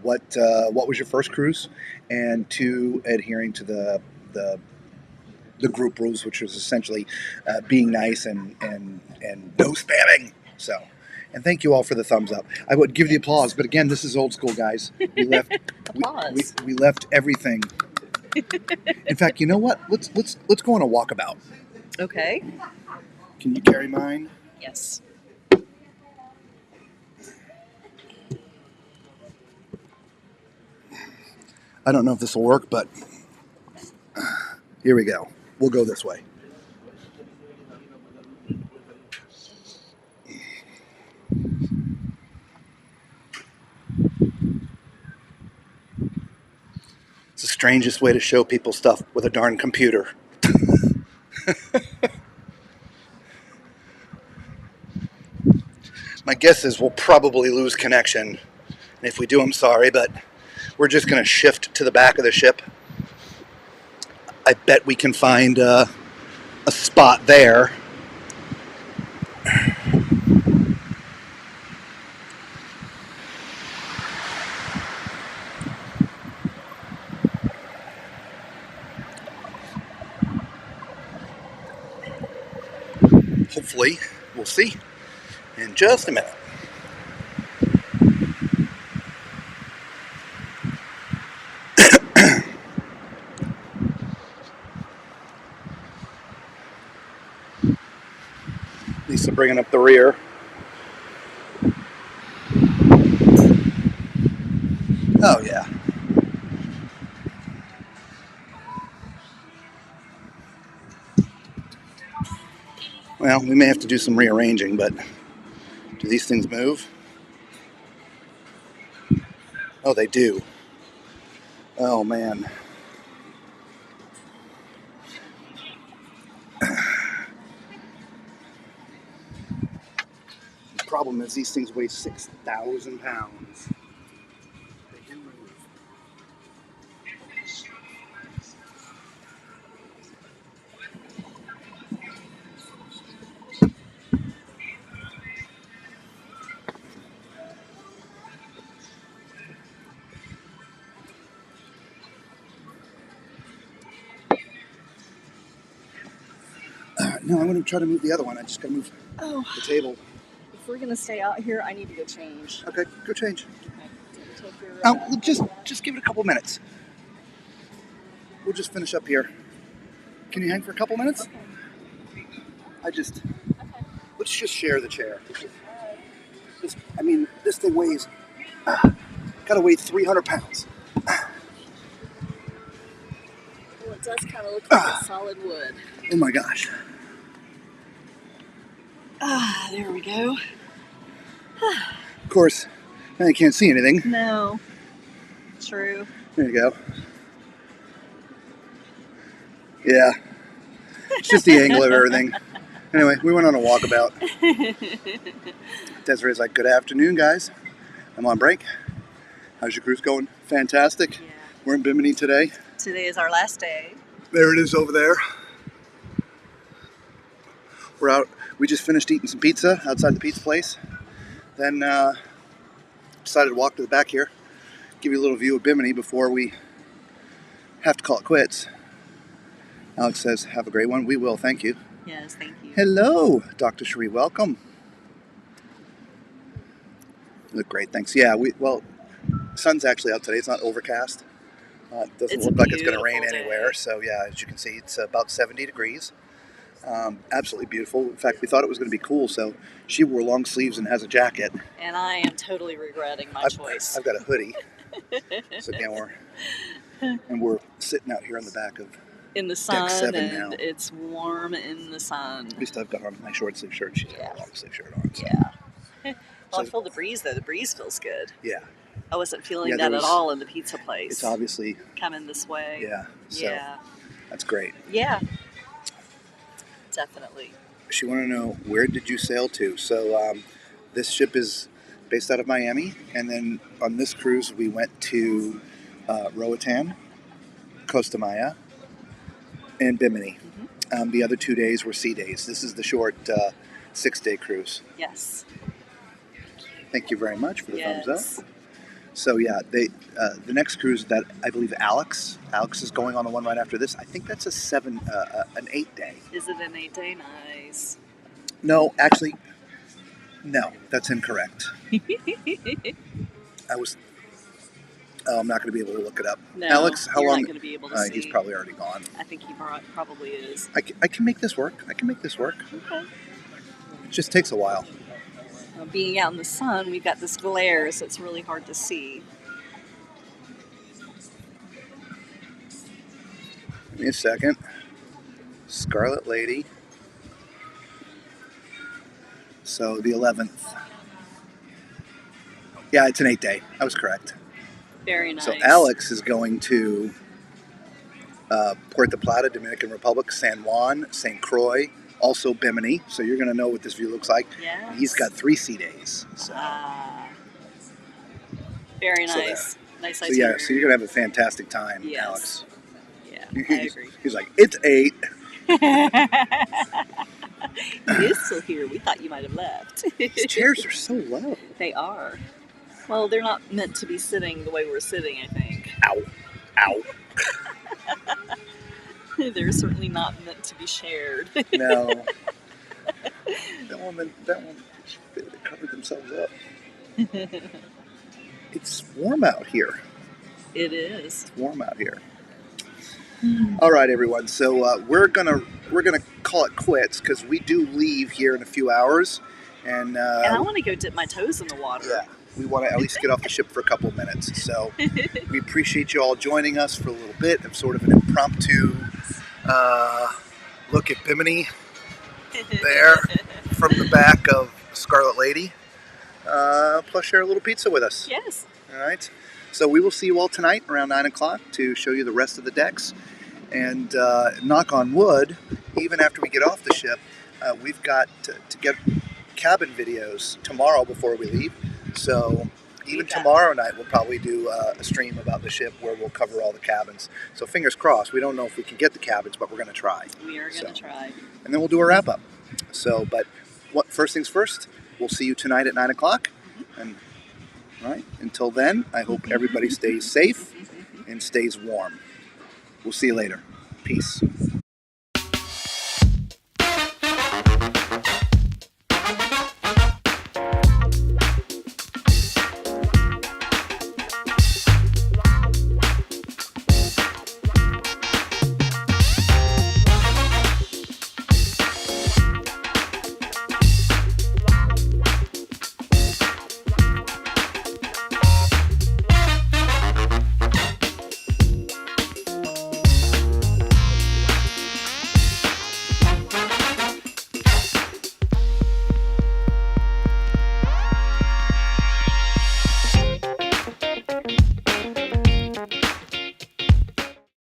what was your first cruise, and 2, adhering to the group rules, which is essentially being nice and no spamming. So, and thank you all for the thumbs up. I would give the applause, but again, this is old school, guys. We left we left everything. In fact, you know what? Let's go on a walkabout. Okay. Can you carry mine? Yes. I don't know if this will work, but here we go. We'll go this way. It's the strangest way to show people stuff with a darn computer. My guess is we'll probably lose connection. And if we do, I'm sorry, but we're just going to shift to the back of the ship. I bet we can find a spot there. Hopefully, we'll see in just a minute. Lisa bringing up the rear. Oh, yeah. Well, we may have to do some rearranging, but do these things move? Oh, they do. Oh, man. The problem is these things weigh 6,000 pounds. They do move. No, I'm going to try to move the other one. I just got to move the table. If we're gonna stay out here, I need to go change. Okay, go change. Okay. Take your, Oh, just give it a couple minutes. We'll just finish up here. Can you hang for a couple minutes? Okay. Let's just share the chair. This thing weighs, gotta weigh 300 pounds. Well, it does kind of look like it's solid wood. Oh my gosh. There we go. Of course, now you can't see anything. No. True. There you go. Yeah. It's just the angle of everything. Anyway, we went on a walkabout. Desiree's like, good afternoon, guys. I'm on break. How's your cruise going? Fantastic. Yeah. We're in Bimini today. Today is our last day. There it is over there. We're out. We just finished eating some pizza outside the pizza place. Then decided to walk to the back here, give you a little view of Bimini before we have to call it quits. Alex says, have a great one. We will, thank you. Yes, thank you. Hello, Dr. Cherie, welcome. You look great, thanks. Yeah, well, sun's actually out today. It's not overcast. It doesn't look like it's going to rain anywhere. So yeah, as you can see, it's about 70 degrees. Absolutely beautiful. In fact, we thought it was going to be cool, so she wore long sleeves and has a jacket. And I am totally regretting my choice. I've got a hoodie. So again, we're sitting out here on the back of in the sun, deck 7 and now. It's warm in the sun. At least I've got on my short sleeve shirt. She's got a long sleeve shirt on. So. Yeah. Well, I feel the breeze though. The breeze feels good. Yeah. I wasn't feeling that at all in the pizza place. It's obviously coming this way. Yeah. So yeah. That's great. Yeah. Definitely. She wanted to know, where did you sail to? So this ship is based out of Miami, and then on this cruise we went to Roatan, Costa Maya, and Bimini. Mm-hmm. The other 2 days were sea days. This is the short 6-day cruise. Yes. Thank you very much for the thumbs up. So yeah, the next cruise that I believe Alex is going on the one right after this. I think that's an 8-day. Is it an 8-day? Nice. No, actually, no, that's incorrect. I'm not going to be able to look it up. No, Alex, how long? Not going to be able to see. He's probably already gone. I think he probably is. I can make this work. Okay. It just takes a while. Being out in the sun, we've got this glare, so it's really hard to see. Give me a second. Scarlet Lady. So the 11th. Yeah, it's an 8-day. I was correct. Very nice. So Alex is going to Puerto Plata, Dominican Republic, San Juan, St. Croix, also Bimini. So you're going to know what this view looks like. Yeah. He's got 3 sea days. So. Very nice. Nice. So yeah, so you're going to have a fantastic time, Alex. Yeah, I agree. He's like, it's 8. He is still here. We thought you might have left. These chairs are so low. They are. Well, they're not meant to be sitting the way we're sitting, I think. Ow. Ow. They're certainly not meant to be shared. No. That one, they covered themselves up. It's warm out here. It is. It's warm out here. All right, everyone. So we're gonna call it quits because we do leave here in a few hours, and I want to go dip my toes in the water. Yeah, we want to at least get off the ship for a couple of minutes. So we appreciate you all joining us for a little bit of sort of an impromptu look at Bimini there from the back of Scarlet Lady. Plus share a little pizza with us. Yes. All right. So we will see you all tonight around 9 o'clock to show you the rest of the decks. And knock on wood, even after we get off the ship, we've got to get cabin videos tomorrow before we leave. So even tomorrow night, we'll probably do a stream about the ship where we'll cover all the cabins. So fingers crossed. We don't know if we can get the cabins, but we're going to try. We are going to try. And then we'll do a wrap-up. So, but first things first, we'll see you tonight at 9 o'clock. And all right, until then, I hope everybody stays safe and stays warm. We'll see you later. Peace.